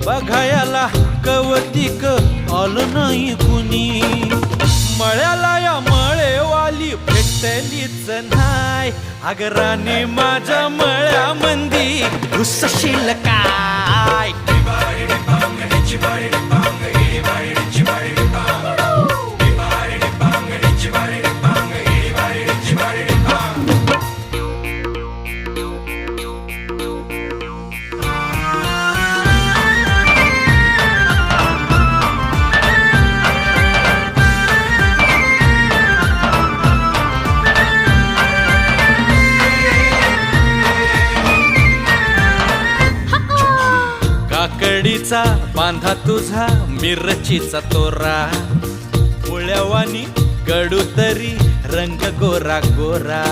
बघायला कवतिक आलं नाही कुणी. मळ्याला या मळेवाली भेटलीच नाय. अगराने माझ्या मळ्यामंदी घुसशील काय. काकडीचा बांधा तुझा मिरचीचा तोरा. मुळ्यावानी कडू तरी रंग गोरा गोरा.